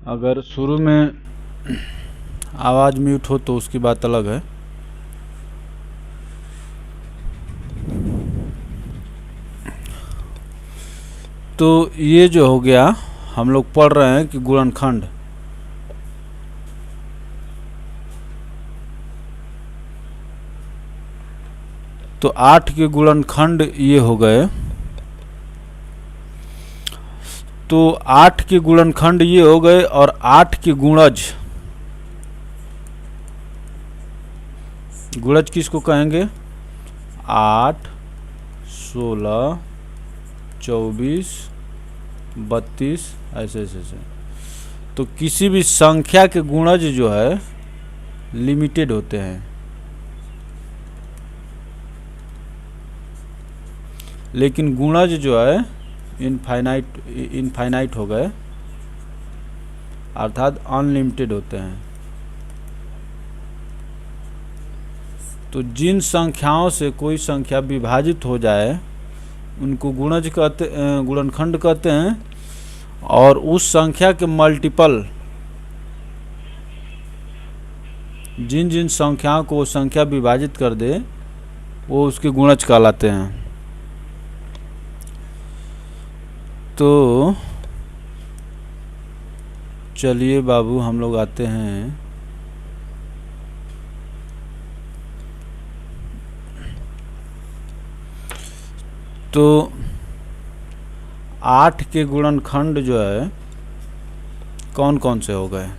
अगर शुरू में आवाज़ म्यूट हो तो उसकी बात अलग है। तो ये जो हो गया, हम लोग पढ़ रहे हैं कि गुणनखंड, तो 8 के गुणनखंड ये हो गए। तो 8 के गुणनखंड ये हो गए और 8 के गुणज, गुणज किसको कहेंगे? 8, 16, 24, 32, ऐसे ऐसे ऐसे। तो किसी भी संख्या के गुणज जो है लिमिटेड होते हैं, लेकिन गुणज जो है इनफाइनाइट हो गए, अर्थात अनलिमिटेड होते हैं। तो जिन संख्याओं से कोई संख्या विभाजित हो जाए उनको गुणज कहते, गुणनखंड कहते हैं। और उस संख्या के मल्टीपल, जिन जिन संख्याओं को वो संख्या विभाजित कर दे वो उसके गुणज कहलाते हैं। तो चलिए बाबू हम लोग आते हैं तो 8 के गुणनखंड जो है कौन कौन से हो गए?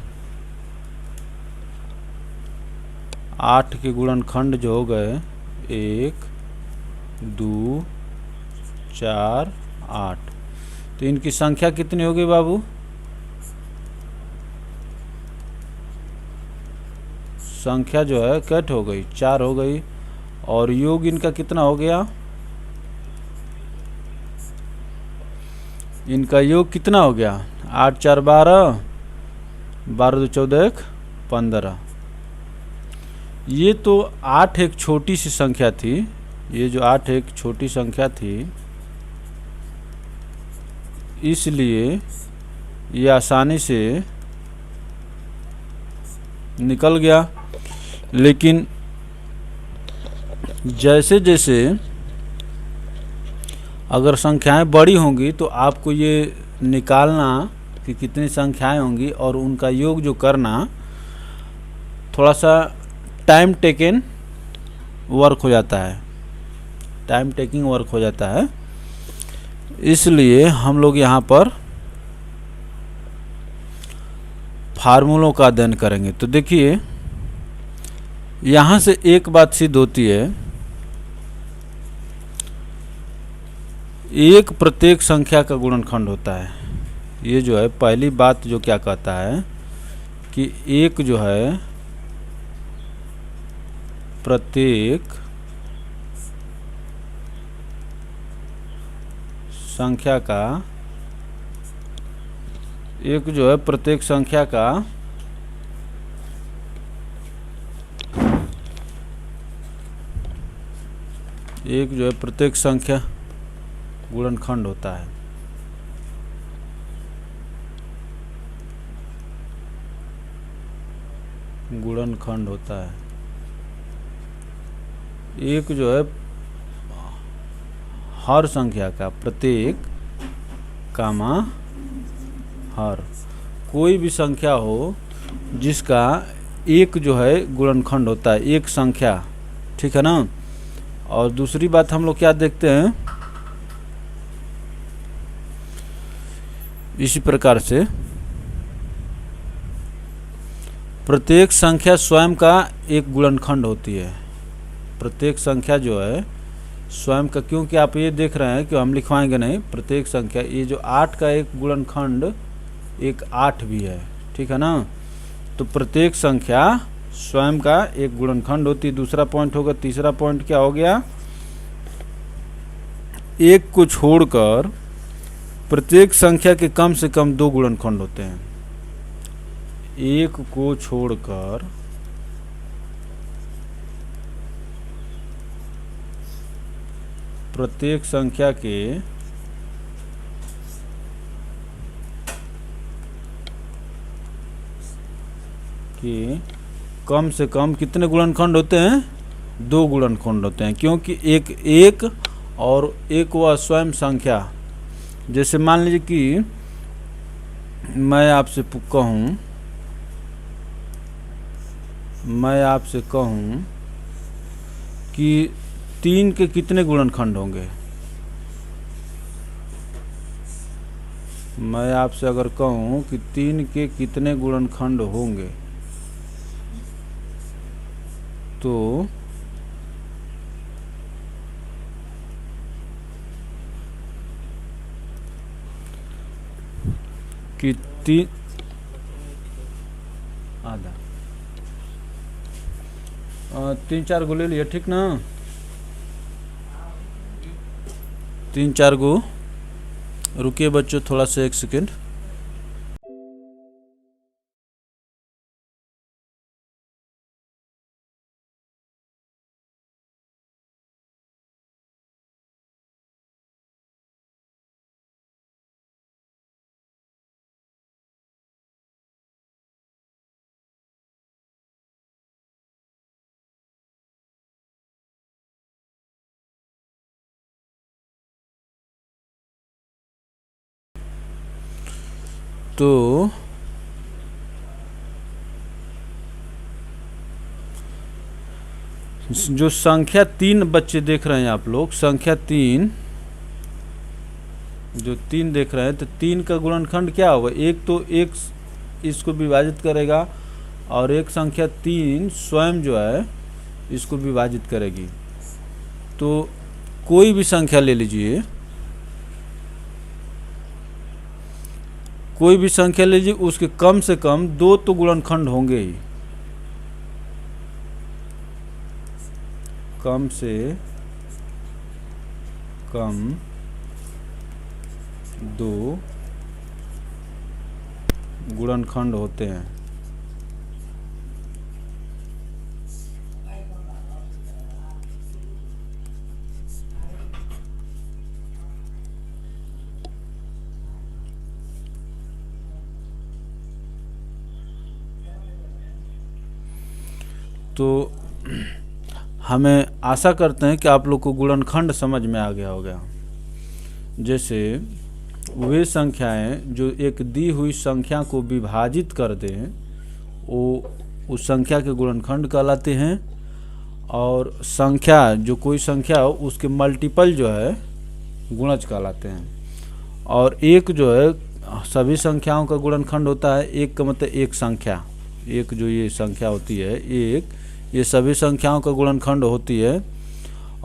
8 के गुणनखंड जो हो गए 1, 2, 4, 8। तो इनकी संख्या कितनी हो गई बाबू? संख्या जो है कैट हो गई, 4 हो गई। और योग इनका कितना हो गया? इनका योग कितना हो गया? 8 4 12, 12 2 14 1 15। ये तो 8 एक छोटी सी संख्या थी, ये जो 8 एक छोटी संख्या थी, इसलिए ये आसानी से निकल गया। लेकिन जैसे जैसे अगर संख्याएं बड़ी होंगी तो आपको ये निकालना कि कितनी संख्याएं होंगी और उनका योग जो करना थोड़ा सा टाइम टेकिंग वर्क हो जाता है, टाइम टेकिंग वर्क हो जाता है। इसलिए हम लोग यहाँ पर फार्मूलों का अध्ययन करेंगे। तो देखिए यहाँ से एक बात सिद्ध होती है, एक प्रत्येक संख्या का गुणनखंड होता है। ये जो है पहली बात जो क्या कहता है कि एक जो है प्रत्येक संख्या का, एक जो है प्रत्येक संख्या का एक जो है प्रत्येक संख्या गुणनखंड होता है। गुणनखंड होता है एक जो है हर संख्या का, प्रत्येक कामा हर, कोई भी संख्या हो जिसका एक जो है गुणनखंड होता है, एक संख्या, ठीक है ना। और दूसरी बात हम लोग क्या देखते हैं, इसी प्रकार से प्रत्येक संख्या स्वयं का एक गुणनखंड होती है। प्रत्येक संख्या जो है स्वयं का, क्योंकि आप ये देख रहे हैं कि हम लिखवाएंगे नहीं, प्रत्येक संख्या, ये जो 8 का एक गुणनखंड एक 8 भी है, ठीक है ना। तो प्रत्येक संख्या स्वयं का एक गुणनखंड होती है। दूसरा पॉइंट होगा, तीसरा पॉइंट क्या हो गया, एक को छोड़कर प्रत्येक संख्या के कम से कम 2 गुणनखंड होते हैं। एक को छोड़कर प्रत्येक संख्या के कि कम से कम कितने गुणनखंड होते हैं? 2 गुणनखंड होते हैं, क्योंकि एक और एक वह स्वयं संख्या। जैसे मान लीजिए कि मैं आपसे कहूँ कि 3 के कितने गुणनखंड होंगे। मैं आपसे अगर कहूँ कि 3 के कितने गुणनखंड होंगे, तो कि 3 आधा 3-4 गो ले लिए, ठीक ना? 3-4 गो। रुकिए बच्चों, थोड़ा सा 1 सेकेंड। तो जो संख्या 3 बच्चे देख रहे हैं आप लोग, संख्या 3 जो 3 देख रहे हैं, तो 3 का गुणनखंड क्या होगा? एक तो एक इसको विभाजित करेगा और एक संख्या 3 स्वयं जो है इसको विभाजित करेगी। तो कोई भी संख्या ले लीजिए, कोई भी संख्या लीजिए, उसके कम से कम 2 तो गुणनखंड होंगे ही। कम से कम 2 गुणनखंड होते हैं। तो हमें आशा करते हैं कि आप लोग को गुणनखंड समझ में आ गया होगा। जैसे वे संख्याएं जो एक दी हुई संख्या को विभाजित कर दें, वो उस संख्या के गुणनखंड कहलाते हैं। और संख्या जो कोई संख्या हो उसके मल्टीपल जो है गुणज कहलाते हैं। और एक जो है सभी संख्याओं का गुणनखंड होता है। एक का मतलब एक संख्या, एक जो ये संख्या होती है एक, ये सभी संख्याओं का गुणनखंड होती है।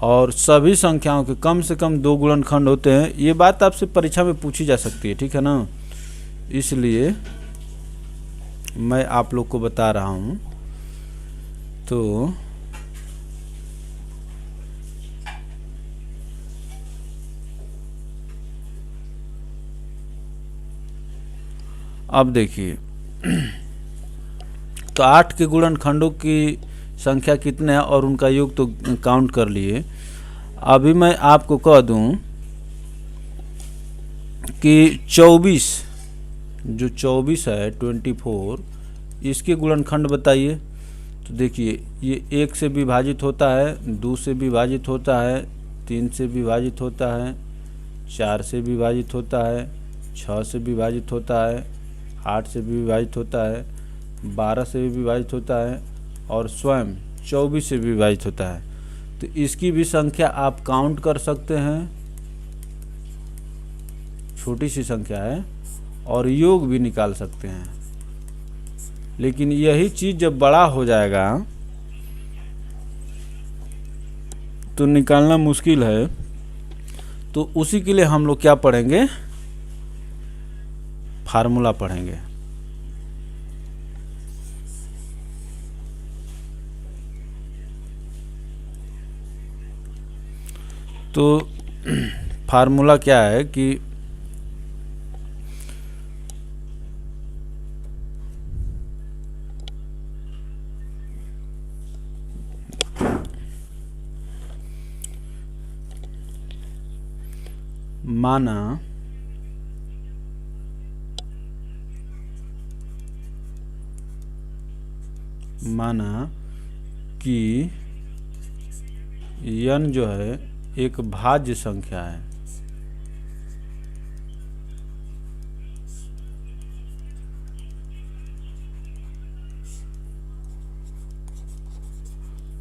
और सभी संख्याओं के कम से कम 2 गुणनखंड होते हैं। ये बात आपसे परीक्षा में पूछी जा सकती है, ठीक है ना? इसलिए मैं आप लोग को बता रहा हूँ। तो अब देखिए, तो 8 के गुणनखंडों की संख्या कितने हैं और उनका योग तो काउंट कर लिए। अभी मैं आपको कह दूं कि 24, जो 24 है 24, इसके गुणनखंड बताइए। तो देखिए, ये 1 से विभाजित होता है, 2 से विभाजित होता है, 3 से विभाजित होता है, 4 से विभाजित होता है, 6 से विभाजित होता है, 8 से भी विभाजित होता है, 12 से भी विभाजित होता है और स्वयं 24 से विभाजित होता है। तो इसकी भी संख्या आप काउंट कर सकते हैं, छोटी सी संख्या है, और योग भी निकाल सकते हैं। लेकिन यही चीज़ जब बड़ा हो जाएगा तो निकालना मुश्किल है। तो उसी के लिए हम लोग क्या पढ़ेंगे? फार्मूला पढ़ेंगे। तो फार्मूला क्या है कि माना माना कि n जो है एक भाज्य संख्या है।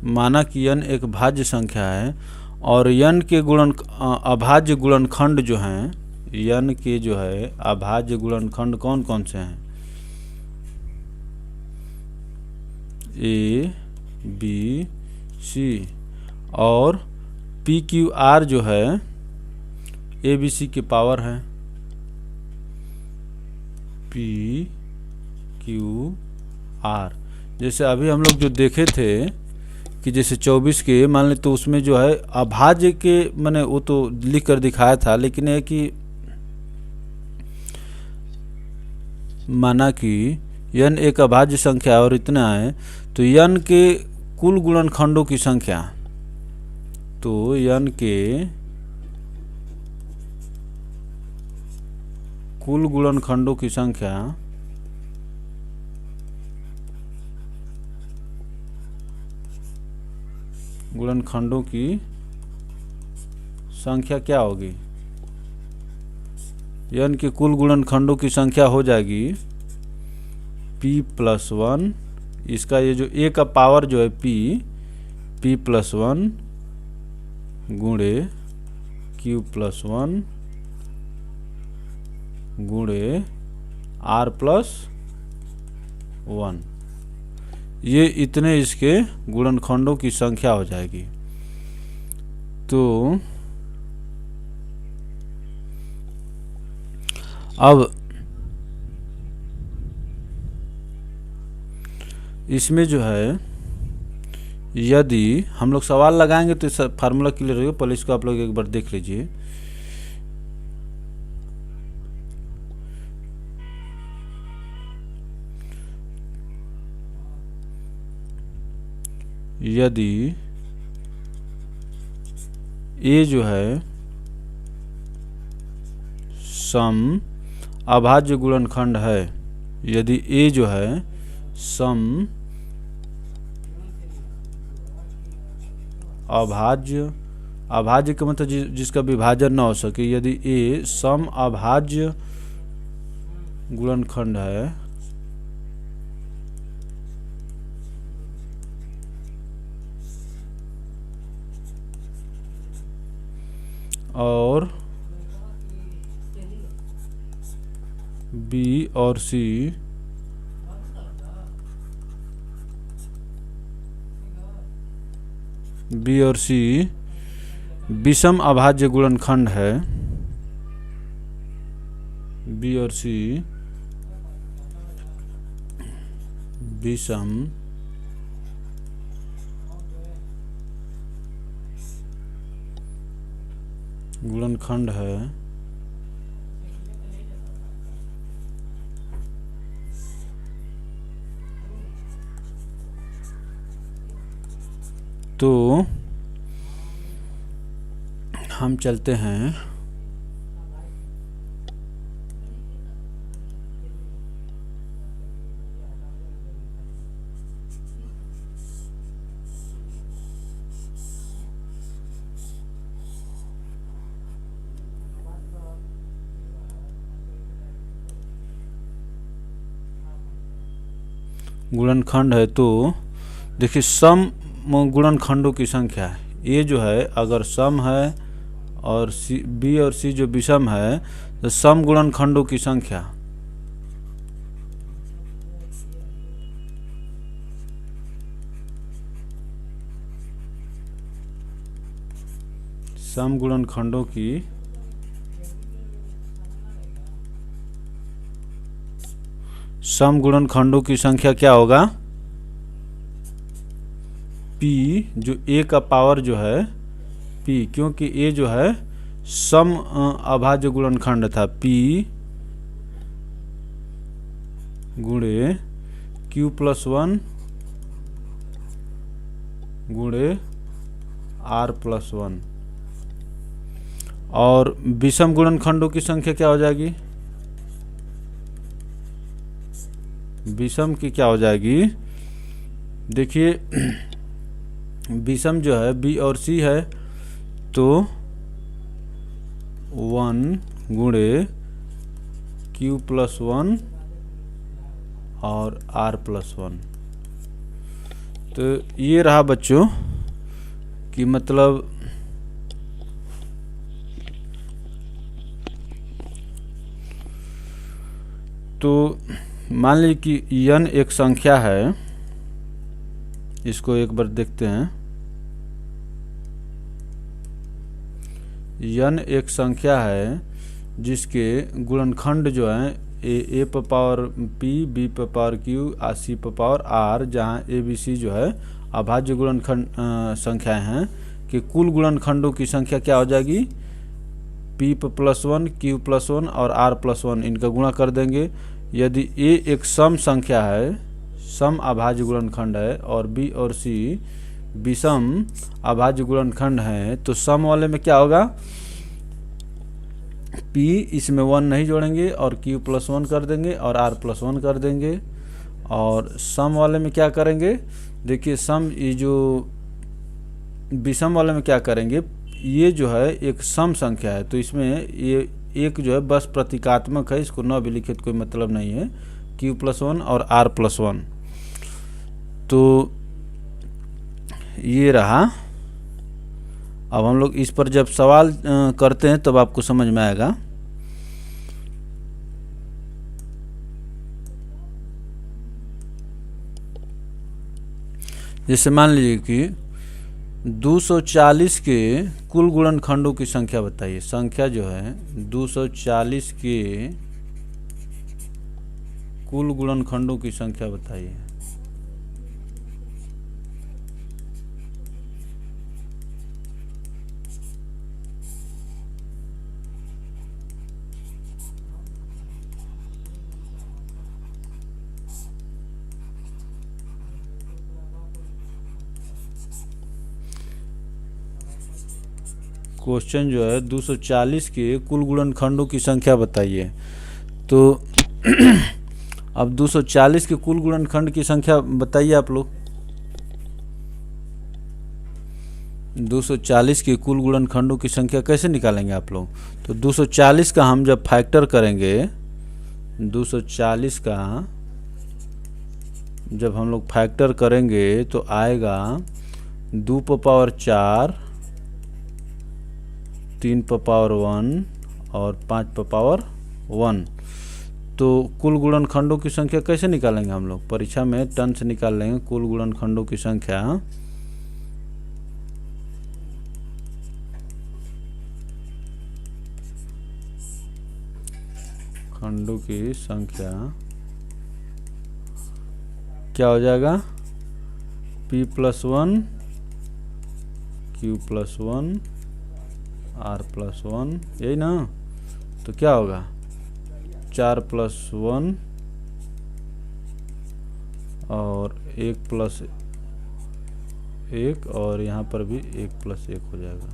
माना कि n एक भाज्य संख्या है और n के अभाज्य गुणनखंड जो हैं, n के जो है अभाज्य गुणनखंड कौन कौन से हैं? ए, बी, सी और पी क्यू आर जो है ए बी सी की पावर है। पी क्यू आर जैसे अभी हम लोग जो देखे थे कि जैसे 24 के मान ले तो उसमें जो है अभाज्य के मैंने वो तो लिख कर दिखाया था, लेकिन है कि माना कि n एक अभाज्य संख्या और इतना है तो n के कुल गुणनखंडों की संख्या, तो n के कुल गुणनखंडों की संख्या क्या होगी? n के कुल गुणनखंडों की संख्या हो जाएगी p+1, इसका ये जो a का पावर जो है p+1 गुणे q+1 गुणे r+1, ये इतने इसके गुणनखंडों की संख्या हो जाएगी। तो अब इसमें जो है यदि हम लोग सवाल लगाएंगे तो इस फार्मूला क्लियर होगा, पहले इसको आप लोग एक बार देख लीजिए। यदि ए जो है सम अभाज्य गुणनखंड है, यदि ए जो है सम अभाज्य का मतलब जिसका विभाजन ना हो सके, यदि ए सम अभाज्य गुणनखंड है और बी और सी विषम अभाज्य गुणनखंड है, बी और सी विषम गुणनखंड है, तो हम चलते हैं गुणनखंड है। तो देखिए सम गुणनखंडों की संख्या है, ये जो है अगर सम है और बी और सी जो विषम है तो सम गुणनखंडों की संख्या सम गुणनखंडों की संख्या क्या होगा? P जो a का पावर जो है P, क्योंकि a जो है सम अभाज्य गुणनखंड था, P गुणे q+1 गुणे r+1 और विषम गुणनखंडों की संख्या क्या हो जाएगी? विषम की क्या हो जाएगी? देखिए विषम जो है बी और सी है, तो 1 गुणे Q+1 और R+1। तो ये रहा बच्चों कि मतलब तो मान लीजिए कि n एक संख्या है, इसको एक बार देखते हैं। n एक संख्या है जिसके गुणनखंड जो है a पर पावर p, b पर पावर q, c पर पावर r, जहाँ a b c जो है अभाज्य गुणनखंड संख्याएं हैं कि कुल गुणनखंडों की संख्या क्या हो जाएगी, p+1, q+1 और r+1, इनका गुणा कर देंगे। यदि a एक सम संख्या है, सम अभाज्य गुणनखंड है, और b और c विषम अभाज्य गुणनखंड है, तो सम वाले में क्या होगा, p इसमें 1 नहीं जोड़ेंगे और q+1 कर देंगे और r+1 कर देंगे। और सम वाले में क्या करेंगे, देखिए सम ये जो विषम वाले में क्या करेंगे, ये जो है एक सम संख्या है, तो इसमें ये एक जो है बस प्रतीकात्मक है, इसको न भी लिखे तो कोई मतलब नहीं है, q+1 और r+1। तो ये रहा। अब हम लोग इस पर जब सवाल करते हैं तब आपको समझ में आएगा। जैसे मान लीजिए कि 240 के कुल गुणनखंडों की संख्या बताइए। संख्या जो है 240 के कुल गुणनखंडों की संख्या बताइए। क्वेश्चन जो है 240 के कुल गुणनखंडों की संख्या बताइए। तो अब 240 के कुल गुणनखंड की संख्या बताइए आप लोग। 240 के कुल गुणनखंडों की संख्या कैसे निकालेंगे आप लोग? तो 240 का हम जब फैक्टर करेंगे, 240 का जब हम लोग फैक्टर करेंगे तो आएगा 2 पर पावर 4, 3 पर पावर 1 और 5 पर पावर 1। तो कुल गुणनखंडों की संख्या कैसे निकालेंगे हम लोग? परीक्षा में टन से निकाल लेंगे कुल गुणनखंडों की संख्या। खंडों की संख्या क्या हो जाएगा, p+1, q+1, r+1, यही ना? तो क्या होगा 4+1 और 1+1 और यहाँ पर भी 1+1 हो जाएगा।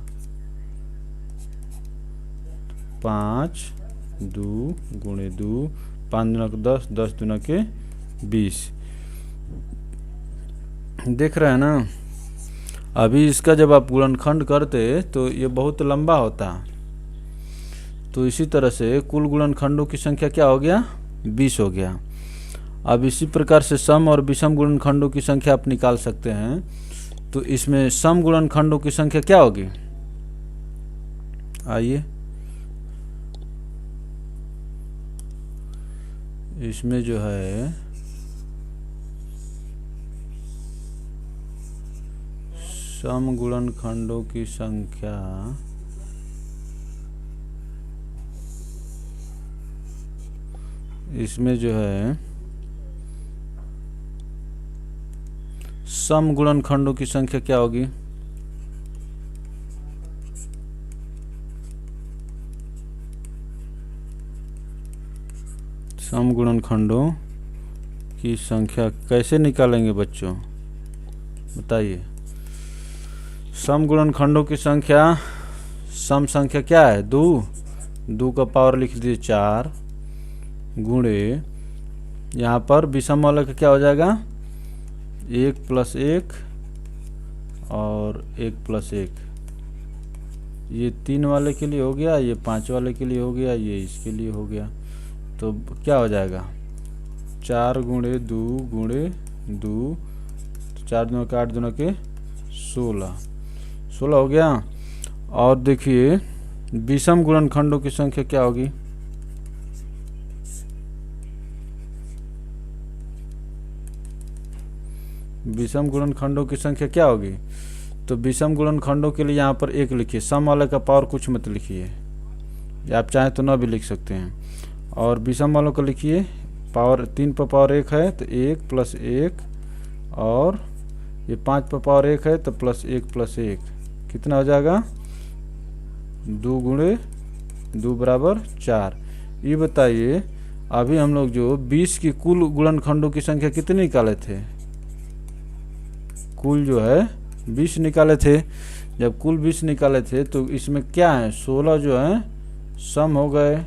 5 2 गुणे 2, 5 दूना के 10, 10 दूना के 20। देख रहे हैं ना? अभी इसका जब आप गुणनखंड करते तो ये बहुत लंबा होता। तो इसी तरह से कुल गुणनखंडों की संख्या क्या हो गया, 20 हो गया। अब इसी प्रकार से सम और विषम गुणनखंडों की संख्या आप निकाल सकते हैं। तो इसमें सम गुणनखंडों की संख्या क्या होगी, आइए इसमें जो है सम गुणनखंडों की संख्या इसमें जो है सम गुणनखंडों की संख्या क्या होगी, सम गुणनखंडों की संख्या कैसे निकालेंगे बच्चों, बताइए। सम गुणनखंडों की संख्या, सम संख्या क्या है, 2 का पावर लिख दीजिए 4 गुणे यहाँ पर विषम वाला का क्या हो जाएगा, 1 प्लस 1 और 1 प्लस 1, ये 3 वाले के लिए हो गया, ये 5 वाले के लिए हो गया, ये इसके लिए हो गया। तो क्या हो जाएगा 4 गुणे 2 गुणे 2, 4 दूना के 8 दूना के 16 हो गया। और देखिए विषम गुणनखंडों की संख्या क्या होगी, विषम गुणनखंडों की संख्या क्या होगी। तो विषम गुणनखंडों के लिए यहाँ पर 1 लिखिए, सम वाले का पावर कुछ मत लिखिए, या आप चाहें तो ना भी लिख सकते हैं। और विषम वालों को लिखिए पावर 3 पर पावर 1 है तो 1 प्लस 1, और ये 5 पर पावर 1 है तो प्लस 1 प्लस 1 कितना हो जाएगा 2 गुणे 2 बराबर 4। ये बताइए अभी हम लोग जो 20 की कुल गुणनखंडों की संख्या कितनी निकाले थे, कुल जो है 20 निकाले थे। जब कुल 20 निकाले थे तो इसमें क्या है 16 जो है सम हो गए,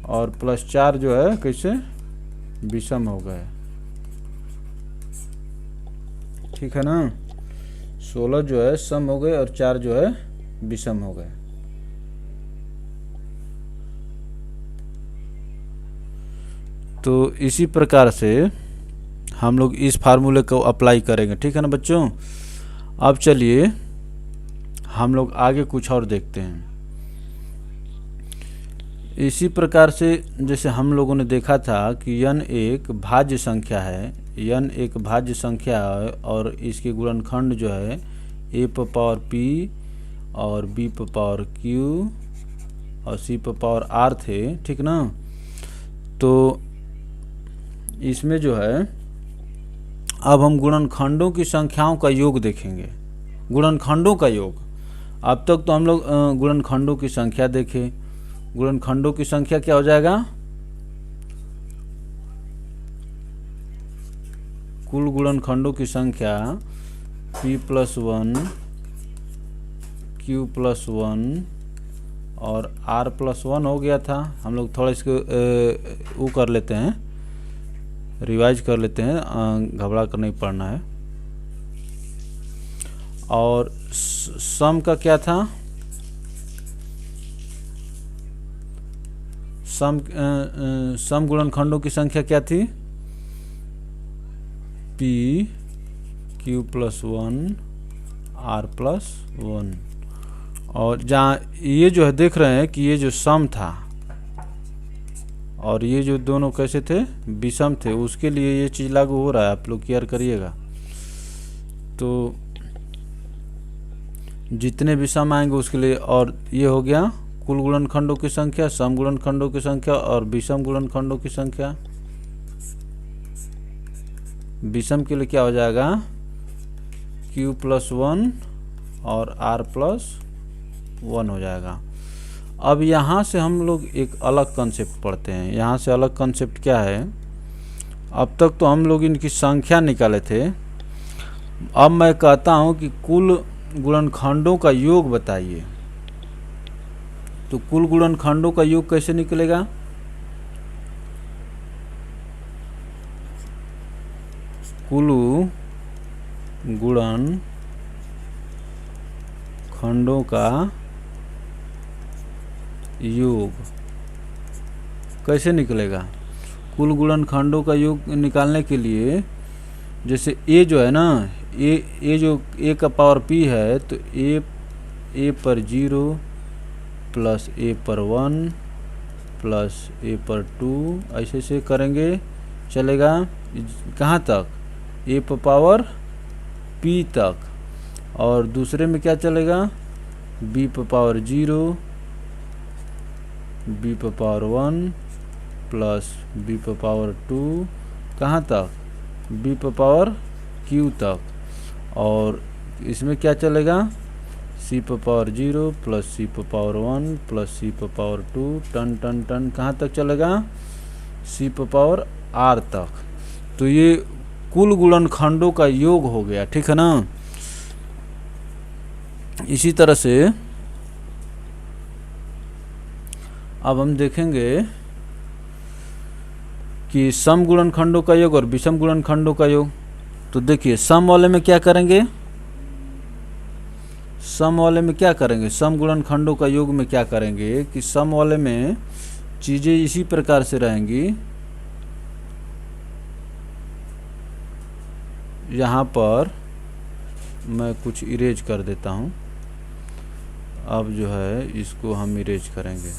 और प्लस 4 जो है कैसे विषम हो गए, ठीक है ना। 16 जो है सम हो गए और 4 जो है विषम हो गए। तो इसी प्रकार से हम लोग इस फार्मूले को अप्लाई करेंगे, ठीक है ना बच्चों। अब चलिए हम लोग आगे कुछ और देखते हैं। इसी प्रकार से जैसे हम लोगों ने देखा था कि n एक भाज्य संख्या है, n एक भाज्य संख्या है और इसके गुणनखंड जो है a पर पावर p और b पर पावर q और c पर पावर r थे, ठीक ना। तो इसमें जो है अब हम गुणनखंडों की संख्याओं का योग देखेंगे, गुणनखंडों का योग। अब तक तो हम लोग गुणनखंडों की संख्या देखे, गुणनखंडों की संख्या क्या हो जाएगा, कुल गुणनखंडों की संख्या p प्लस 1 q प्लस 1 और r प्लस 1 हो गया था। हम लोग थोड़ा इसको वो कर लेते हैं, रिवाइज कर लेते हैं, घबरा कर नहीं पढ़ना है। और सम का क्या था, सम गुणनखंडों की संख्या क्या थी p q plus 1 r plus 1। और जहाँ ये जो है देख रहे हैं कि ये जो सम था और ये जो दोनों कैसे थे विषम थे, उसके लिए ये चीज़ लागू हो रहा है, आप लोग केयर करिएगा। तो जितने विषम आएंगे उसके लिए, और ये हो गया कुल गुणनखंडों की संख्या, सम गुणनखंडों की संख्या और विषम गुणनखंडों की संख्या। विषम के लिए क्या हो जाएगा q प्लस 1 और r प्लस 1 हो जाएगा। अब यहाँ से हम लोग एक अलग कंसेप्ट पढ़ते हैं। यहाँ से अलग कंसेप्ट क्या है, अब तक तो हम लोग इनकी संख्या निकाले थे, अब मैं कहता हूँ कि कुल गुणनखंडों का योग बताइए। तो कुल गुणनखंडों का योग कैसे निकलेगा, कुल गुणनखंडों का योग कैसे निकलेगा। कुल गुणनखंडों का योग निकालने के लिए जैसे a जो है ना, a जो a का पावर p है तो a पर 0 प्लस a पर 1 प्लस a पर 2 ऐसे से करेंगे चलेगा कहाँ तक, a पर पावर p तक। और दूसरे में क्या चलेगा b पर पावर 0 b पर पावर 1 प्लस b पर पावर 2 कहाँ तक, b पर पावर q तक। और इसमें क्या चलेगा c पर पावर 0 प्लस c पर पावर 1 प्लस c पर पावर 2 टन टन टन कहाँ तक चलेगा c पर पावर r तक। तो ये कुल गुणनखंडों का योग हो गया, ठीक है ना। इसी तरह से अब हम देखेंगे कि सम गुणनखंडों का योग और विषम गुणनखंडों का योग। तो देखिए सम वाले में क्या करेंगे, सम वाले में क्या करेंगे, सम गुणनखंडों का योग में क्या करेंगे कि सम वाले में चीज़ें इसी प्रकार से रहेंगी। यहाँ पर मैं कुछ इरेज कर देता हूँ। अब जो है इसको हम इरेज करेंगे।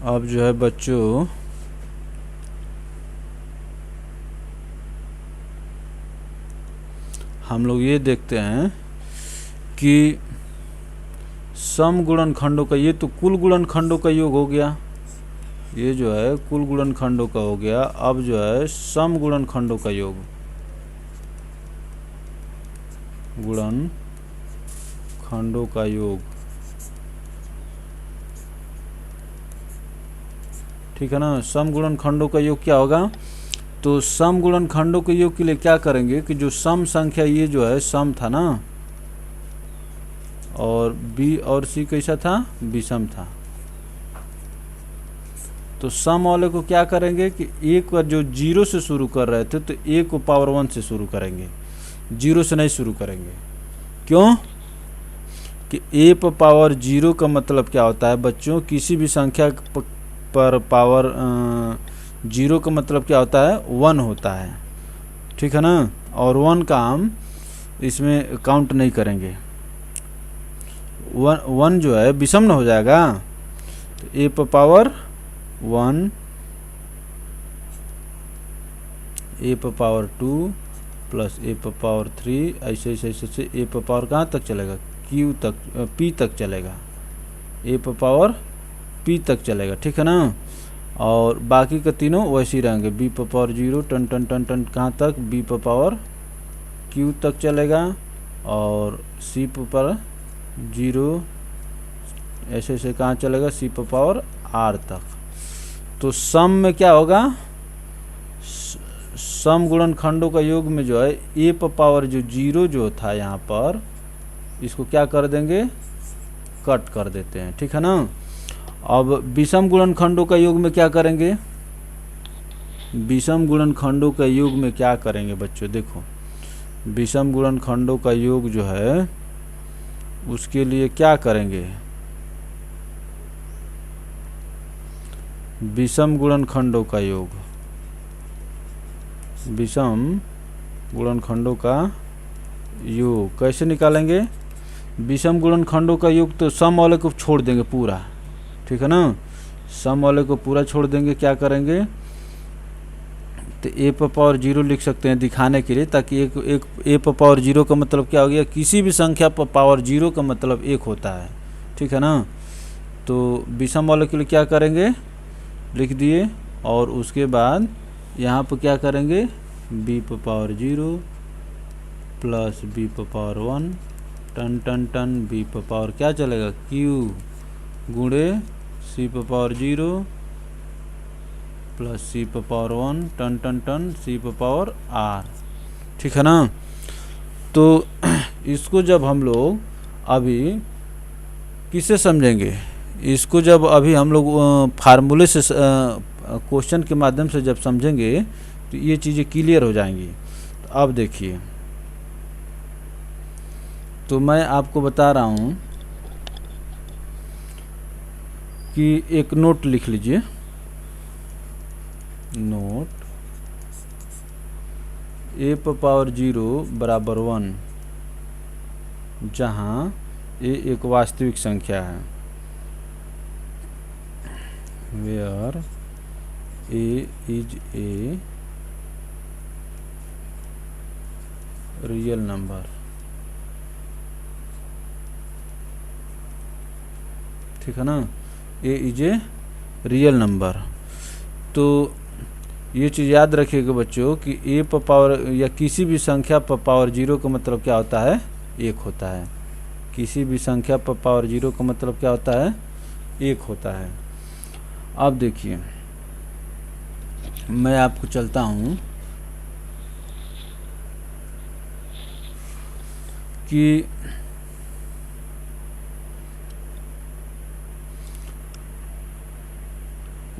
अब जो है बच्चों हम लोग ये देखते हैं कि सम गुणनखंडों का, ये तो कुल गुणनखंडों का योग हो गया, ये जो है कुल गुणनखंडों का हो गया। अब जो है सम गुणनखंडों का योग, गुणनखंडों का योग, ठीक है ना। सम गुणनखंडों का योग क्या होगा, तो सम गुणनखंडों के योग के लिए क्या करेंगे कि जो सम संख्या, ये जो है सम था ना, और बी और सी कैसा था, विषम था। तो सम वाले को क्या करेंगे कि एक बार जो जीरो से शुरू कर रहे थे तो एक को पावर 1 से शुरू करेंगे, जीरो से नहीं शुरू करेंगे। क्यों कि ए पर पावर 0 का मतलब क्या होता है बच्चों, किसी भी संख्या पर पावर 0 का मतलब क्या होता है, 1 होता है, ठीक है ना। और 1 का हम इसमें काउंट नहीं करेंगे। 1 जो है विषम हो जाएगा, तो ए पर पावर 1, ए पर पावर 2 प्लस ए पर पावर 3, ऐसे ऐसे ऐसे ए पर पावर कहाँ तक चलेगा, क्यू तक, पी तक चलेगा, ए पर पावर पी तक चलेगा, ठीक है ना। और बाकी के तीनों वैसे ही रहेंगे, बी पर पावर 0 टन टन टन टन कहाँ तक, बी पर पावर क्यू तक चलेगा, और सी पर 0 ऐसे ऐसे कहाँ चलेगा, सी पर पावर आर तक। तो सम में क्या होगा, सम गुणनखंडों का योग में जो है ए पर पावर जो 0 जो था यहाँ पर, इसको क्या कर देंगे, कट कर देते हैं, ठीक है ना। अब विषम गुणनखंडों का योग में क्या करेंगे, विषम गुणनखंडों का योग में क्या करेंगे बच्चों, देखो विषम गुणनखंडों का योग जो है उसके लिए क्या करेंगे, विषम गुणनखंडों का योग, विषम गुणनखंडों का योग कैसे निकालेंगे, विषम गुणनखंडों का योग तो सम वाले को छोड़ देंगे पूरा, ठीक है ना, सम वाले को पूरा छोड़ देंगे। क्या करेंगे तो ए पर पावर 0 लिख सकते हैं दिखाने के लिए, ताकि एक ए पर पावर 0 का मतलब क्या हो गया, किसी भी संख्या पर पावर 0 का मतलब 1 होता है, ठीक है ना। तो विषम वाले के लिए क्या करेंगे, लिख दिए, और उसके बाद यहाँ पर क्या करेंगे, बी पर पावर 0 प्लस बी पर पावर 1 टन टन टन, बी पर पावर क्या चलेगा, क्यू गुणे सी पर पावर 0 प्लस सी पर पावर 1 टन टन टन, सी पर पावर आर, ठीक है ना। तो इसको जब हम लोग अभी किससे समझेंगे, इसको जब अभी हम लोग फार्मूले से क्वेश्चन के माध्यम से जब समझेंगे तो ये चीज़ें क्लियर हो जाएंगी। तो अब देखिए, तो मैं आपको बता रहा हूँ कि एक नोट लिख लीजिए, नोट ए पर पावर 0 बराबर 1, जहाँ ए एक वास्तविक संख्या है, where A is a real number, ठीक है ना, A is a real number. तो ये चीज़ याद रखिएगा बच्चों कि ए पर पावर या किसी भी संख्या पर पावर 0 का मतलब क्या होता है, 1 होता है। किसी भी संख्या पर पावर 0 का मतलब क्या होता है, 1 होता है। अब देखिए मैं आपको चलता हूँ कि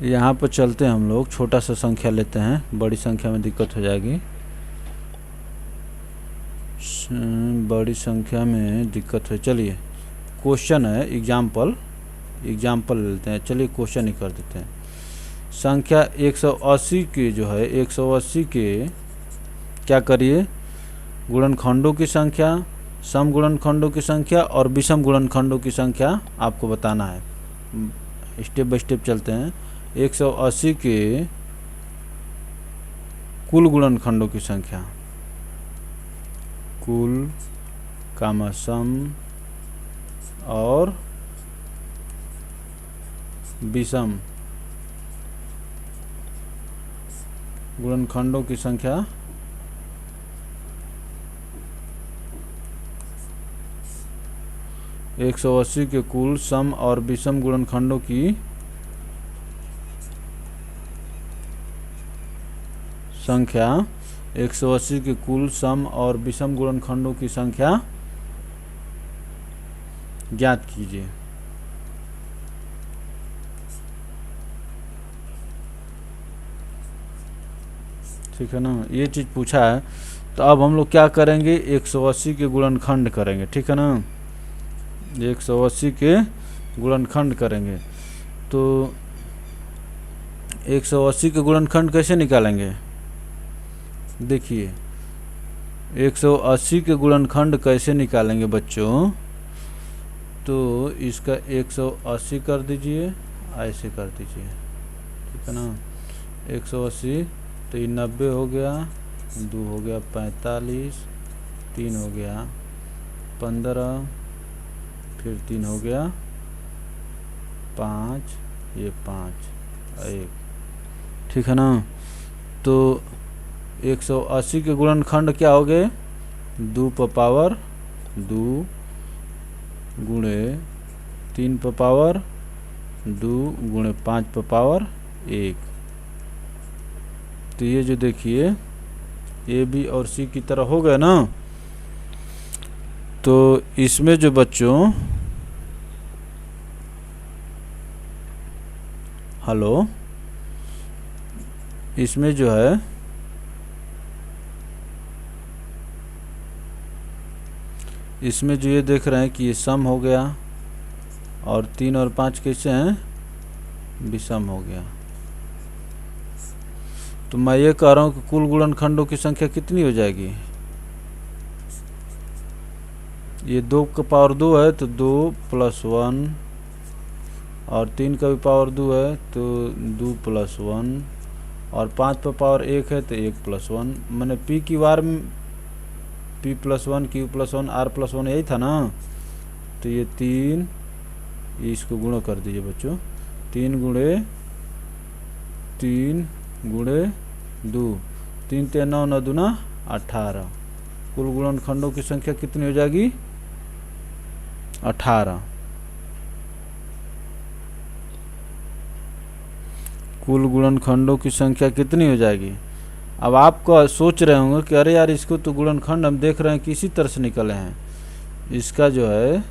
यहाँ पर चलते हैं हम लोग, छोटा सा संख्या लेते हैं, बड़ी संख्या में दिक्कत हो जाएगी, बड़ी संख्या में दिक्कत है। चलिए क्वेश्चन है, एग्जाम्पल लेते हैं। चलिए क्वेश्चन ही कर देते हैं। संख्या 180 के जो है 180 के क्या करिए, गुणनखंडों की संख्या, सम गुणनखंडों की संख्या और विषम गुणनखंडों की संख्या आपको बताना है। स्टेप बाय स्टेप चलते हैं। 180 के कुल गुणनखंडों की संख्या, कुल कामा सम और विषम गुणनखंडों की संख्या, एक 180 के कुल सम और विषम गुणनखंडों की संख्या, 180 के कुल सम और विषम गुणनखंडों की संख्या ज्ञात कीजिए। ठीक है ना, ये चीज़ पूछा है। तो अब हम लोग क्या करेंगे, 180 के गुणनखंड करेंगे। ठीक है ना, 180 के गुणनखंड करेंगे। तो 180 के गुणनखंड कैसे निकालेंगे, देखिए 180 के गुणनखंड कैसे निकालेंगे बच्चों। तो इसका 180 कर दीजिए, ऐसे कर दीजिए। ठीक है ना, 180 तो ये 90 हो गया, 2 हो गया 45, 3 हो गया 15, फिर 3 हो गया 5, ये 5 1। ठीक है ना, तो 180 के गुणनखंड क्या हो गए, 2 पर पावर 2 गुणे 3 पर पावर 2 गुणे 5 पर पावर 1। तो ये जो देखिए ए बी और सी की तरह हो गए ना। तो इसमें जो बच्चों, हेलो, इसमें जो है इसमें जो ये देख रहे हैं कि ये सम हो गया और 3 और 5 कैसे हैं, विषम हो गया। तो मैं ये कह रहा हूँ कि कुल गुणनखंडों की संख्या कितनी हो जाएगी, ये 2 का पावर 2 है तो 2 + 1 और 3 का भी पावर 2 है तो 2 + 1 और 5 पर पावर 1 है तो 1 + 1। मैंने पी की बार में p + 1 q + 1 r + 1 यही था ना। तो ये 3, इसको गुणा कर दीजिए बच्चों, 3 गुणे 3 गुणे 2, 3 × 9 9 दूना 18। कुल गुणनखंडों की संख्या कितनी हो जाएगी, 18। कुल गुणनखंडों की संख्या कितनी हो जाएगी। अब आप सोच रहे होंगे कि अरे यार इसको तो गुणनखंड हम देख रहे हैं कि इसी तरह से निकले हैं, इसका जो है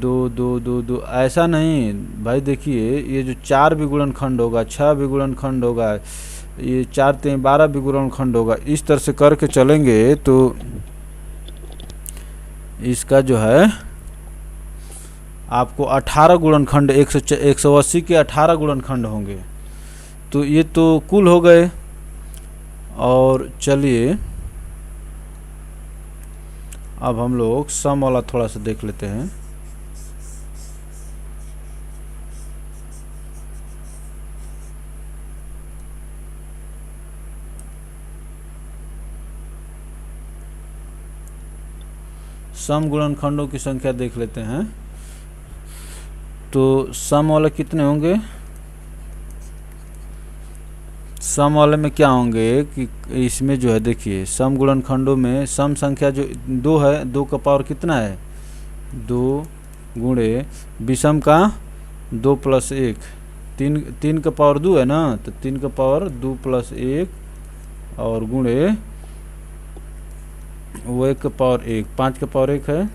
2 2 2 2 ऐसा नहीं भाई। देखिए ये जो 4 भी गुणनखंड होगा, 6 भी गुणनखंड होगा, ये 4 3 12 भी गुणनखंड होगा। इस तरह से करके चलेंगे तो इसका जो है आपको 18 गुणनखंड, 180 के 18 गुणनखंड होंगे। तो ये तो कुल हो गए। और चलिए अब हम लोग सम वाला थोड़ा सा देख लेते हैं। सम गुणनखंडों की संख्या देख लेते हैं। तो सम वाले कितने होंगे, सम वाले में क्या होंगे कि इसमें जो है देखिए सम गुणनखंडों में सम संख्या जो 2 है, 2 का पावर कितना है, 2 गुणे विषम का 2 + 1, 3 का पावर 2 है ना, तो 3 का पावर 2 + 1 और गुणे वो 1 का पावर 1, 5 का पावर 1 है,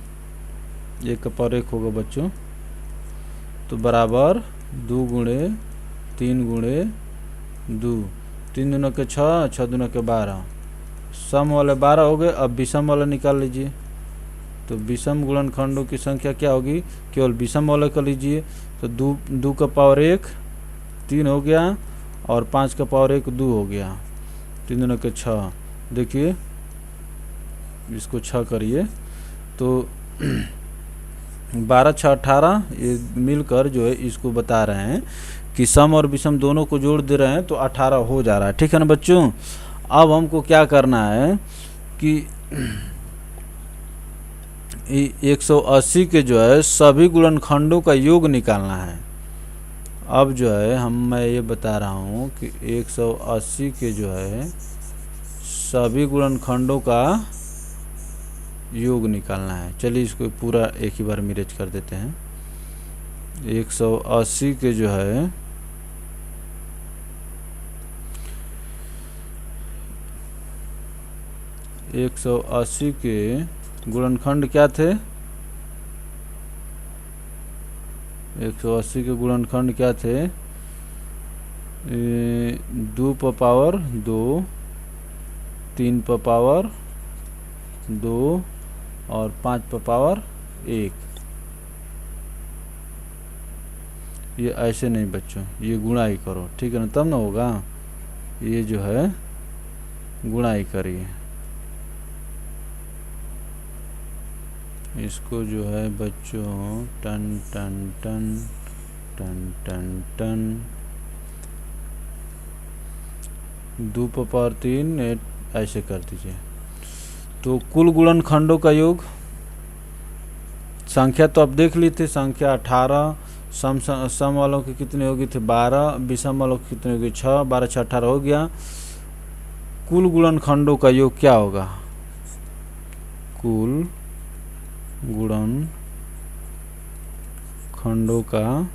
1 का पावर 1 होगा बच्चों, तो बराबर 2 गुणे 3 गुणे 2, 3 दूना के 6, 6 दूना के 12, सम वाले 12 हो गए। अब विषम वाला निकाल लीजिए, तो विषम गुणनखंडों की संख्या क्या होगी, केवल विषम वाला कर लीजिए, तो 2 का पावर 1 3 हो गया और 5 का पावर 1 2 हो गया, 3 दूना के 6, देखिए इसको 6 करिए तो 12 6 18, ये मिलकर जो है इसको बता रहे हैं कि सम और विषम दोनों को जोड़ दे रहे हैं तो 18 हो जा रहा है। ठीक है ना बच्चों। अब हमको क्या करना है कि 180 के जो है सभी गुणनखंडों का योग निकालना है। अब जो है मैं ये बता रहा हूँ कि 180 के जो है सभी गुणनखंडों का योग निकालना है। चलिए इसको पूरा एक ही बार मिरेज कर देते हैं। 180 के जो है के गुणनखंड क्या थे, 180 के गुणनखंड क्या थे, 2 पर पावर 2, 3 पर पावर 2 और 5 पर पावर 1। ये ऐसे नहीं बच्चों, ये गुणाई करो, ठीक है ना, तब ना होगा। ये जो है गुणाई करिए, इसको जो है बच्चों टन टन टन टन टन टन 2 पर पावर 3 ऐसे कर दीजिए। तो कुल गुणनखंडों का योग, संख्या तो आप देख ली थी, संख्या 18, सम वालों की कितनी होगी थी 12, विषम वालों की कितनी होगी 6, 12 6 18 हो गया। कुल गुणनखंडों का योग क्या होगा, कुल गुणनखंडों का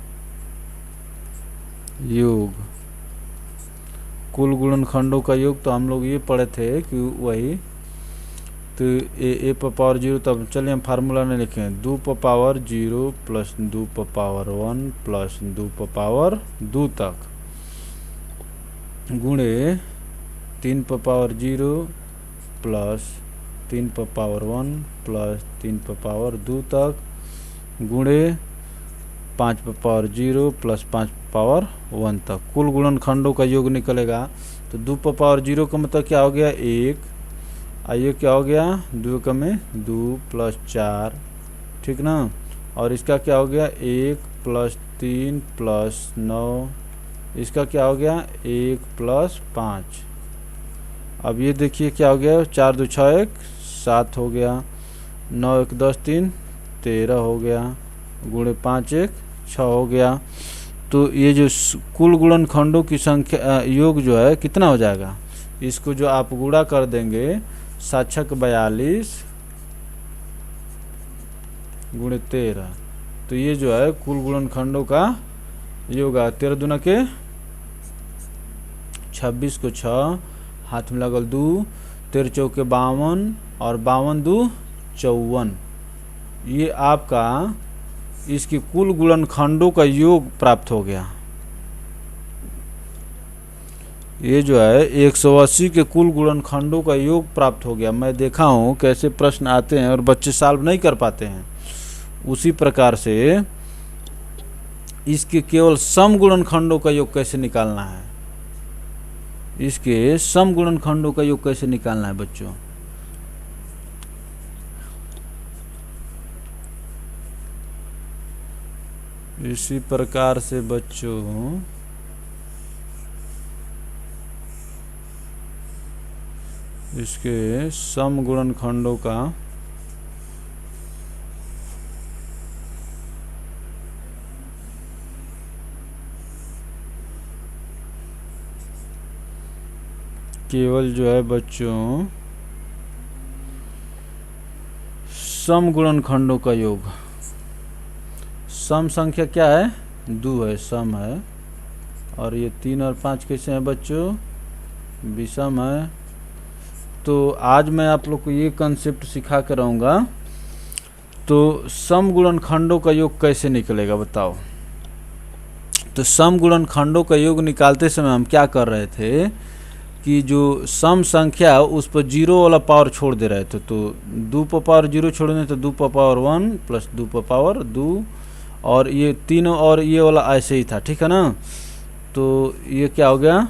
योग, कुल गुणनखंडों का योग तो हम लोग ये पढ़े थे कि वही, तो ए पर पावर 0, तब चलिए हम फार्मूला नहीं लिखें, 2 पर पावर 0 प्लस 2 पर पावर 1 प्लस 2 पर पावर 2 तक गुणे 3 पर पावर 0 प्लस 3 पर पावर 1 प्लस 3 पर पावर 2 तक गुणे 5 पर पावर 0 प्लस 5 पर पावर 1 तक। कुल गुणनखंडों का योग निकलेगा। तो 2 पर पावर 0 का मतलब क्या हो गया 1, आइए क्या हो गया 2 का में 2 प्लस 4, ठीक ना, और इसका क्या हो गया 1 प्लस 3 प्लस 9, इसका क्या हो गया 1 प्लस 5। अब ये देखिए क्या हो गया 4 2 6 1 7 हो गया, 9 1 10 3 13 हो गया, गुणे 5 1 6 हो गया। तो ये जो कुल गुणनखंडों की संख्या योग जो है कितना हो जाएगा, इसको जो आप गुणा कर देंगे 7 42 गुणे 13, तो ये जो है कुल गुणनखंडों का योग है। 13 दूना के 26 को 6, हाथ में लगल 2, 13 चौके 52 और 52 2 54, ये आपका इसकी कुल गुणनखंडों का योग प्राप्त हो गया। ये जो है 180 के कुल गुणनखंडों का योग प्राप्त हो गया। मैं देखा हूँ कैसे प्रश्न आते हैं और बच्चे सॉल्व नहीं कर पाते हैं, उसी प्रकार से इसके केवल सम गुणनखंडों का योग कैसे निकालना है, इसके सम गुणनखंडों का योग कैसे निकालना है बच्चों। इसी प्रकार से बच्चों इसके सम गुणनखंडों का केवल जो है बच्चों सम गुणनखंडों का योग, सम संख्या क्या है 2 है, सम है, और ये 3 और 5 कैसे हैं बच्चों विषम है। तो आज मैं आप लोग को ये कंसेप्ट सिखा कर रहूँगा। तो सम गुणनखंडों का योग कैसे निकलेगा बताओ। तो सम गुणनखंडों का योग निकालते समय हम क्या कर रहे थे कि जो सम संख्या उस पर जीरो वाला पावर छोड़ दे रहे थे। तो 2 पर पावर जीरो छोड़ने तो 2 पर पावर 1 प्लस 2 पर पावर 2, और ये तीनों और ये वाला ऐसे ही था, ठीक है ना। तो ये क्या हो गया,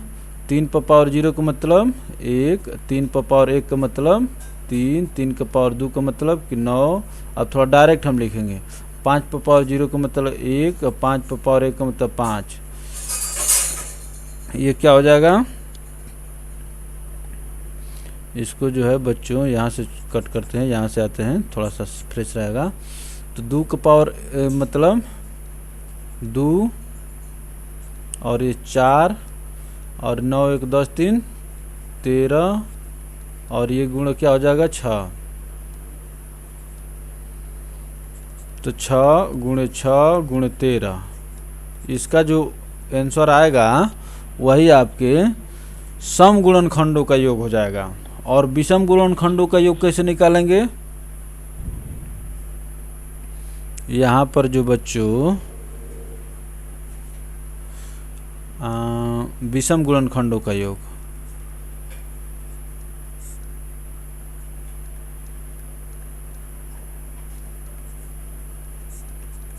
3 पर पावर जीरो का मतलब 1, 3 पर पावर 1 का मतलब 3, 3 का पावर 2 का मतलब कि 9। अब थोड़ा डायरेक्ट हम लिखेंगे, 5 पर पावर जीरो का मतलब 1, और 5 पर पावर 1 का मतलब 5। ये क्या हो जाएगा, इसको जो है बच्चों यहाँ से कट करते हैं, यहाँ से आते हैं, थोड़ा सा फ्रेश रहेगा। तो 2 का पावर मतलब 2, और ये 4, और 9 1 10 3 13, और ये गुण क्या हो जाएगा 6। तो 6 गुणे 6 गुणे 13, इसका जो आंसर आएगा वही आपके सम गुणनखंडों का योग हो जाएगा। और विषम गुणनखंडों का योग कैसे निकालेंगे, यहाँ पर जो बच्चों विषम गुणनखंडों का योग,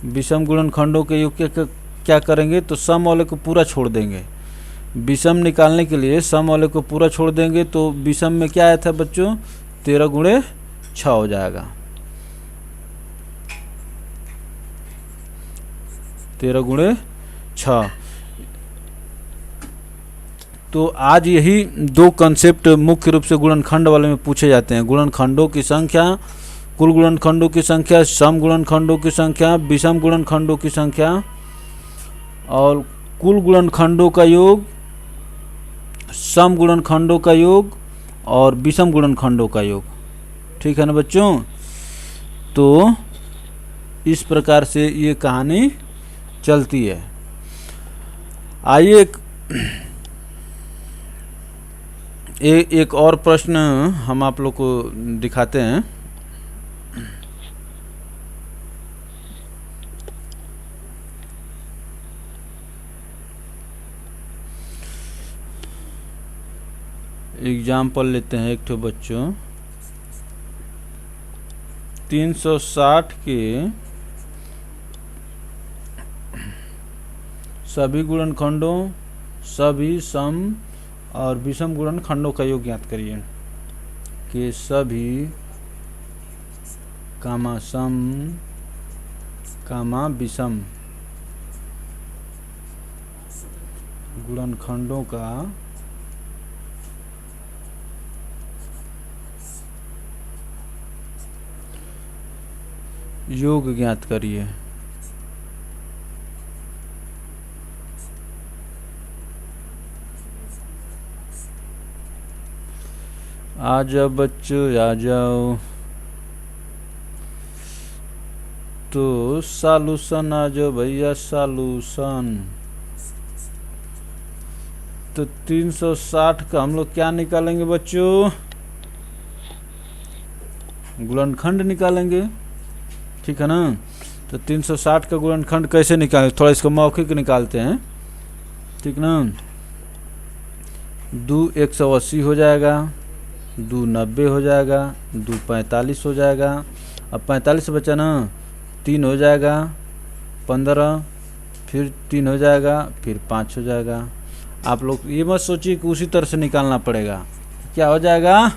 विषम गुणनखंडों के योग क्या करेंगे, तो सम वाले को पूरा छोड़ देंगे। विषम निकालने के लिए सम वाले को पूरा छोड़ देंगे। तो विषम में क्या आया था बच्चों, 13 गुणे 6 हो जाएगा, 13 गुणे 6। तो आज यही 2 कंसेप्ट मुख्य रूप से गुणनखंड वाले में पूछे जाते हैं। गुणनखंडों की संख्या, कुल गुणनखंडों की संख्या, सम गुणनखंडों की संख्या, विषम गुणनखंडों की संख्या, और कुल गुणनखंडों का योग, सम गुणनखंडों का योग, और विषम गुणनखंडों का योग। ठीक है ना बच्चों। तो इस प्रकार से ये कहानी चलती है। आइए एक और प्रश्न हम आप लोग को दिखाते हैं। एग्जाम्पल लेते हैं एक तो बच्चों, 360 के सभी गुणनखंडों, सभी सम और विषम गुणनखंडों का योग ज्ञात करिए। कि सभी कामा सम कामा विषम गुणनखंडों का योग ज्ञात करिए। आ जाओ बच्चों, आ जाओ। तो सॉल्यूशन आ जाओ भैया, सॉल्यूशन। तो 360 का हम लोग क्या निकालेंगे बच्चों, गुणनखंड निकालेंगे। ठीक है ना। तो 360 का गुणनखंड कैसे निकालें, थोड़ा इसको मौखिक निकालते हैं। ठीक ना। 2 180 हो जाएगा, 2 90 हो जाएगा, 2 45 हो जाएगा। अब 45 बचा ना, 3 हो जाएगा, 15, फिर 3 हो जाएगा, फिर 5 हो जाएगा। आप लोग ये मत सोचिए कि उसी तरह से निकालना पड़ेगा। क्या हो जाएगा,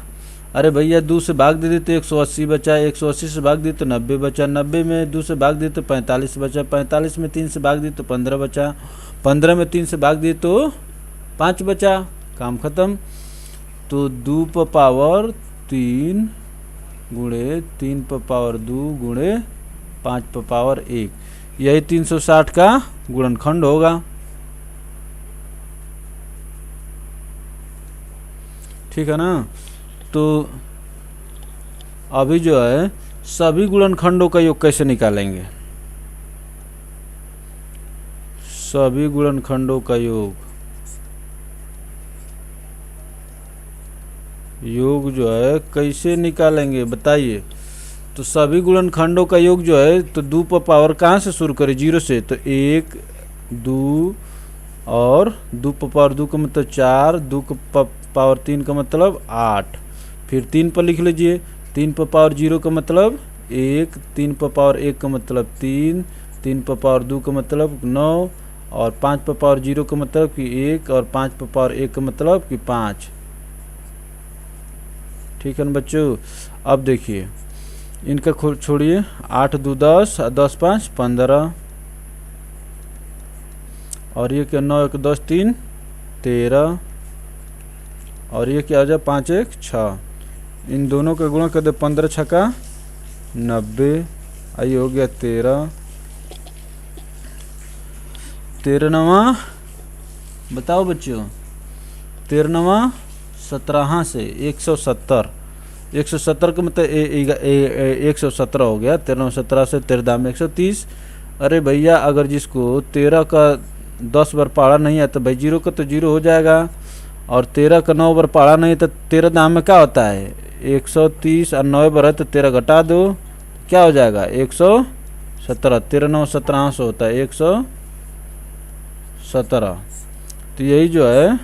अरे भैया 2 से भाग दे दी तो 180 बचा, 180 से भाग दी तो 90 बचा, 90 में 2 से भाग दी तो 45 बचा, 45 में 3 से भाग दी तो 15 बचा, 15 में 3 से भाग दी तो 5 बचा। काम ख़त्म। तो 2 पर पावर 3 गुणे 3 पर पावर 2 गुणे 5 पर पावर 1, यही 360 का गुणनखंड होगा। ठीक है ना। तो अभी जो है सभी गुणनखंडों का योग कैसे निकालेंगे, सभी गुणनखंडों का योग, योग जो है कैसे निकालेंगे बताइए। तो सभी गुणनखंडों का योग जो है तो 2 पर पावर कहाँ से शुरू करें, 0 से। तो 1 2 और 2 पर पावर 2 का मतलब 4, 2 का पावर 3 का मतलब 8। फिर 3 पर लिख लीजिए, 3 पर पावर 0 का मतलब 1, 3 पर पावर 1 का मतलब 3, 3 पर पावर 2 का मतलब 9 और 5 पर पावर 0 का मतलब कि 1 और 5 पर पावर 1 का मतलब कि 5। ठीक है ना बच्चों। अब देखिए इनका छोड़िए, 8 2 10, 10 5 15 और ये क्या 9 1 10 3 13 और ये क्या हो जाए 5 1 6। इन दोनों का गुणा कर दे, 15 छक्का 90। आइए हो गया 13, 13 नवा बताओ बच्चों, 13 नवा 17 से 170। 170 का मतलब 117 हो गया। 13 17 से 13 में 130। अरे भैया अगर जिसको 13 का 10 बार पढ़ा नहीं है तो भाई 0 का तो 0 हो जाएगा, और 13 का 9 बार पढ़ा नहीं तो 13 दाम में क्या होता है 130 और 9 बार है तो 13 घटा दो, क्या हो जाएगा 117। 13 9 17 से होता है 117। तो यही जो है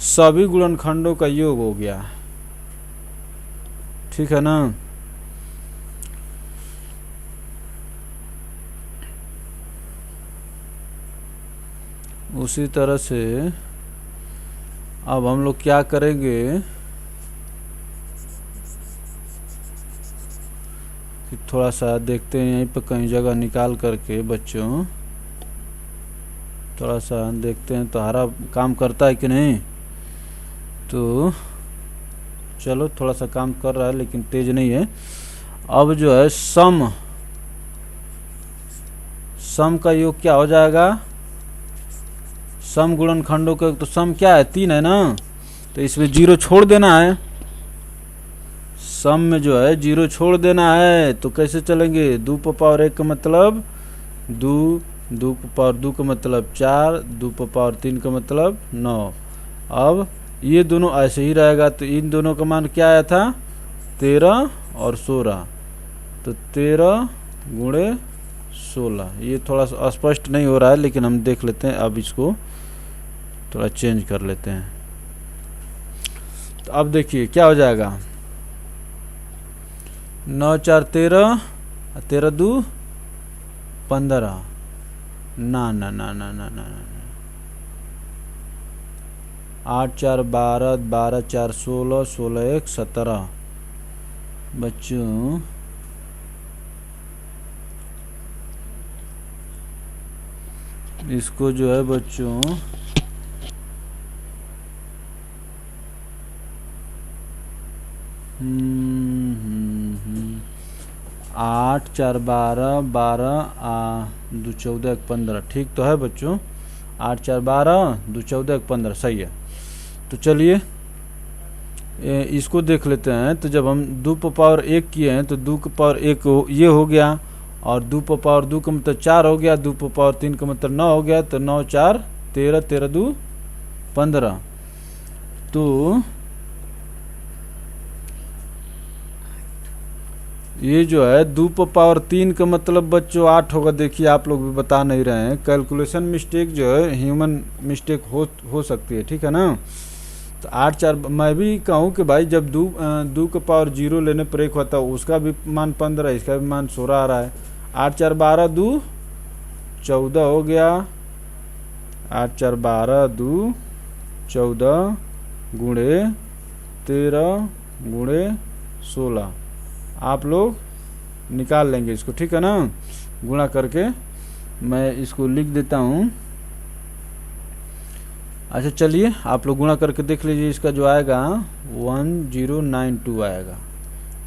सभी गुणनखंडों का योग हो गया। ठीक है ना। उसी तरह से अब हम लोग क्या करेंगे कि थोड़ा सा देखते हैं यहीं पर कहीं जगह निकाल करके बच्चों, थोड़ा सा देखते हैं तुम्हारा काम करता है कि नहीं। तो चलो थोड़ा सा काम कर रहा है लेकिन तेज नहीं है। अब जो है सम का योग क्या हो जाएगा, सम गुणनखंडों का तो सम क्या है 3 है ना, तो इसमें 0 छोड़ देना है। सम में जो है 0 छोड़ देना है। तो कैसे चलेंगे, 2 पर पावर 1 का मतलब 2, 2 पर पावर 2 का मतलब 4, 2 पर पावर 3 का मतलब 9। अब ये दोनों ऐसे ही रहेगा। तो इन दोनों का मान क्या आया था 13 और 16। तो 13 गुणे 16। ये थोड़ा सा स्पष्ट नहीं हो रहा है लेकिन हम देख लेते हैं। अब इसको थोड़ा चेंज कर लेते हैं। तो अब देखिए क्या हो जाएगा, 9 4 13, 13 2 15। ना ना ना ना ना ना 8 4 12, 12 4 16, 16 1 17। बच्चों इसको जो है बच्चों 8 4 12, 12 2 14 15। ठीक तो है बच्चों, 8 4 12 2 14 15 सही है। तो चलिए इसको देख लेते हैं। तो जब हम 2 पर पावर 1 किए हैं तो 2 पर पावर 1 ये हो गया, और 2 पर पावर 2 का मतलब 4 हो गया, 2 पर पावर 3 का मतलब 9 हो गया। तो 9 4 13, 13 2 15। तो ये जो है 2 पर पावर 3 का मतलब बच्चों 8 होगा। देखिए आप लोग भी बता नहीं रहे हैं, कैलकुलेशन मिस्टेक जो है ह्यूमन मिस्टेक हो सकती है। ठीक है ना। तो 8 4 मैं भी कहूँ कि भाई जब 2 का पावर 0 लेने पर 1 होता है उसका भी मान 15, इसका भी मान 16 आ रहा है। 8 4 12 2 14 हो गया। 8 4 12 2 14 गुणे 13 गुणे 16। आप लोग निकाल लेंगे इसको। ठीक है ना। गुणा करके मैं इसको लिख देता हूँ। अच्छा चलिए आप लोग गुणा करके देख लीजिए। इसका जो आएगा 1092 आएगा।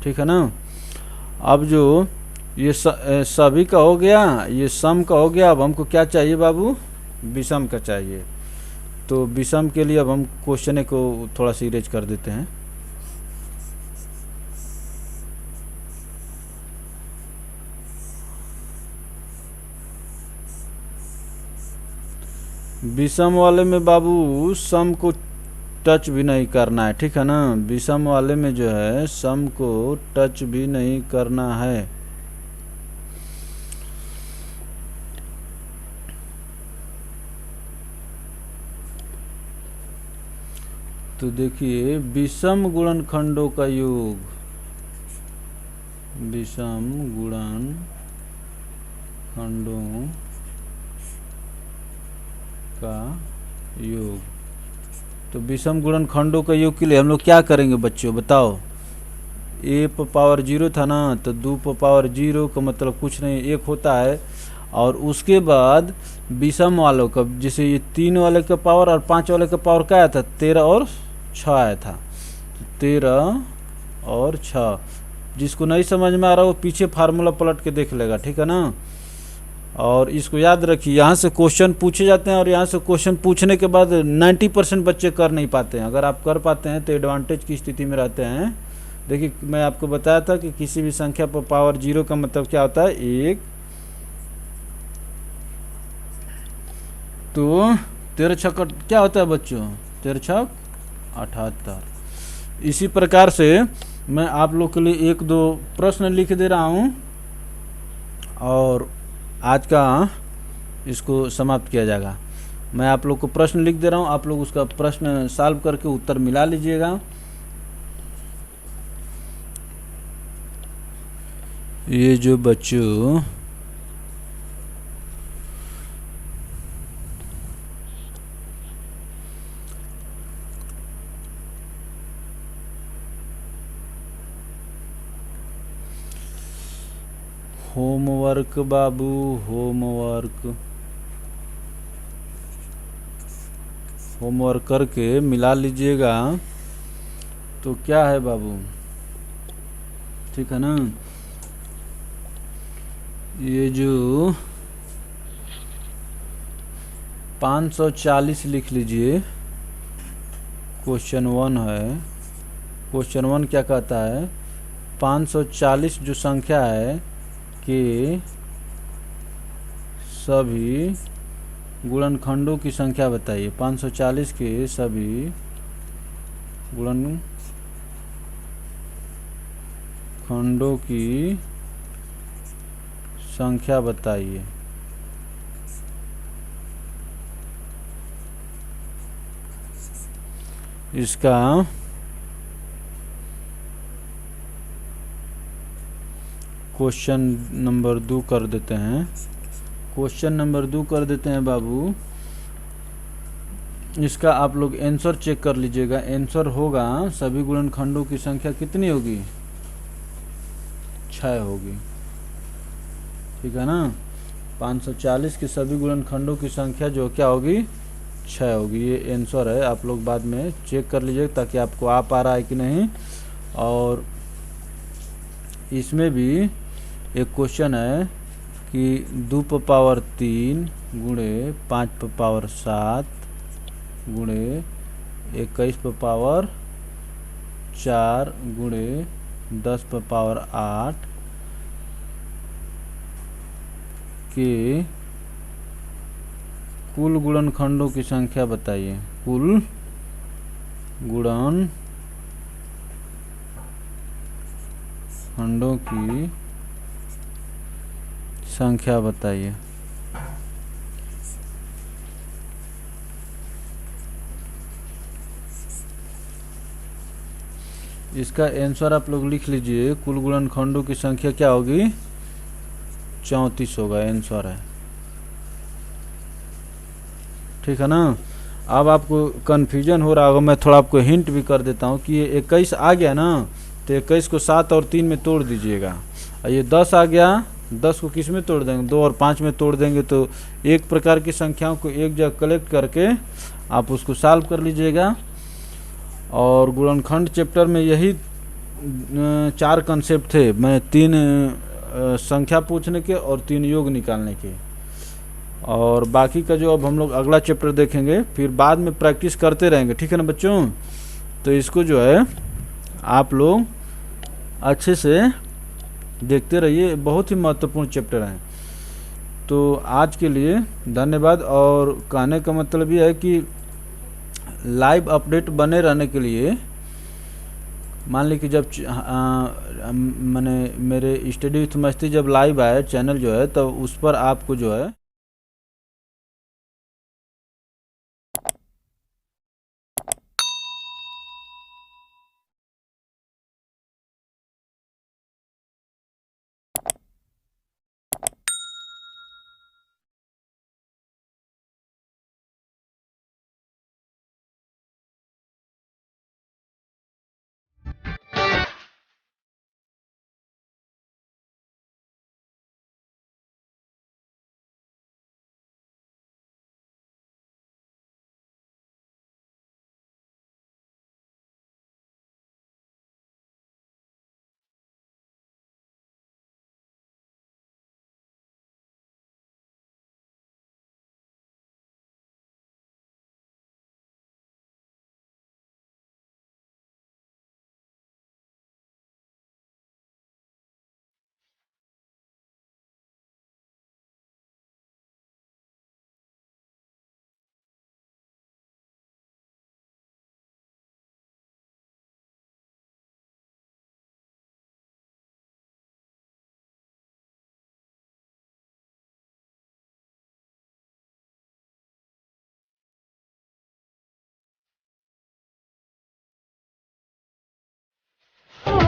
ठीक है ना। अब जो ये सभी का हो गया, ये सम का हो गया। अब हमको क्या चाहिए बाबू, विषम का चाहिए। तो विषम के लिए अब हम क्वेश्चन को थोड़ा सा इरेज कर देते हैं। विषम वाले में बाबू सम को टच भी नहीं करना है, ठीक है ना। विषम वाले में जो है सम को टच भी नहीं करना है। तो देखिए विषम गुणनखंडों का योग, विषम गुणनखंडों का योग। तो विषम गुणनखंडों का योग के लिए हम लोग क्या करेंगे बच्चों, बताओ। ए पावर 0 था ना, तो 2 पावर 0 का मतलब कुछ नहीं, 1 होता है। और उसके बाद विषम वालों का, जैसे ये 3 वाले का पावर और 5 वाले का पावर क्या आया था, 13 और 6 आया था। 13 और 6, जिसको नहीं समझ में आ रहा वो पीछे फार्मूला पलट के देख लेगा, ठीक है ना। और इसको याद रखिए, यहाँ से क्वेश्चन पूछे जाते हैं और यहाँ से क्वेश्चन पूछने के बाद 90% बच्चे कर नहीं पाते हैं। अगर आप कर पाते हैं तो एडवांटेज की स्थिति में रहते हैं। देखिए मैं आपको बताया था कि किसी भी संख्या पर पावर 0 का मतलब क्या होता है, 1। तो 13 छक क्या होता है बच्चों, 13 छक 78। इसी प्रकार से मैं आप लोग के लिए 1-2 प्रश्न लिख दे रहा हूँ और आज का इसको समाप्त किया जाएगा। मैं आप लोग को प्रश्न लिख दे रहा हूँ, आप लोग उसका प्रश्न सॉल्व करके उत्तर मिला लीजिएगा। ये जो बच्चों होमवर्क बाबू, होमवर्क करके मिला लीजिएगा। तो क्या है बाबू, ठीक है ना। ये जो 540 लिख लीजिए, क्वेश्चन 1 है। क्वेश्चन 1 क्या कहता है, 540 जो संख्या है कि सभी गुणनखंडों की संख्या बताइए। 540 के सभी गुणनखंडों की संख्या बताइए। इसका क्वेश्चन नंबर 2 कर देते हैं। क्वेश्चन नंबर 2 कर देते हैं बाबू। इसका आप लोग आंसर चेक कर लीजिएगा। आंसर होगा सभी गुणनखंडों की संख्या कितनी होगी, 6 होगी, ठीक है ना। 540 के सभी गुणनखंडों की संख्या जो क्या होगी, 6 होगी। ये आंसर है, आप लोग बाद में चेक कर लीजिएगा ताकि आपको आ पा रहा है कि नहीं। और इसमें भी एक क्वेश्चन है कि 2 पर पावर 3 गुणे 5 पर पावर 7 गुणे 21 पर पावर 4 गुणे 10 पर पावर 8 के कुल गुणनखंडों की संख्या बताइए। कुल गुणनखंडों की संख्या बताइए। इसका आंसर आप लोग लिख लीजिए। कुल गुणनखंडों की संख्या क्या होगी, 34 होगा, आंसर है, ठीक है ना। अब आपको कन्फ्यूजन हो रहा होगा, मैं थोड़ा आपको हिंट भी कर देता हूँ कि ये 21 आ गया ना, तो 21 को 7 और 3 में तोड़ दीजिएगा। और ये 10 आ गया, 10 को किस में तोड़ देंगे, 2 और 5 में तोड़ देंगे। तो एक प्रकार की संख्याओं को एक जगह कलेक्ट करके आप उसको सॉल्व कर लीजिएगा। और गुणनखंड चैप्टर में यही 4 कंसेप्ट थे। मैं 3 संख्या पूछने के और 3 योग निकालने के। और बाकी का जो अब हम लोग अगला चैप्टर देखेंगे, फिर बाद में प्रैक्टिस करते रहेंगे, ठीक है ना बच्चों। तो इसको जो है आप लोग अच्छे से देखते रहिए, बहुत ही महत्वपूर्ण चैप्टर है। तो आज के लिए धन्यवाद। और कहने का मतलब ये है कि लाइव अपडेट बने रहने के लिए मान ली कि जब मैंने मेरे स्टडी विथ मस्ती जब लाइव आए चैनल जो है, तो उस पर आपको जो है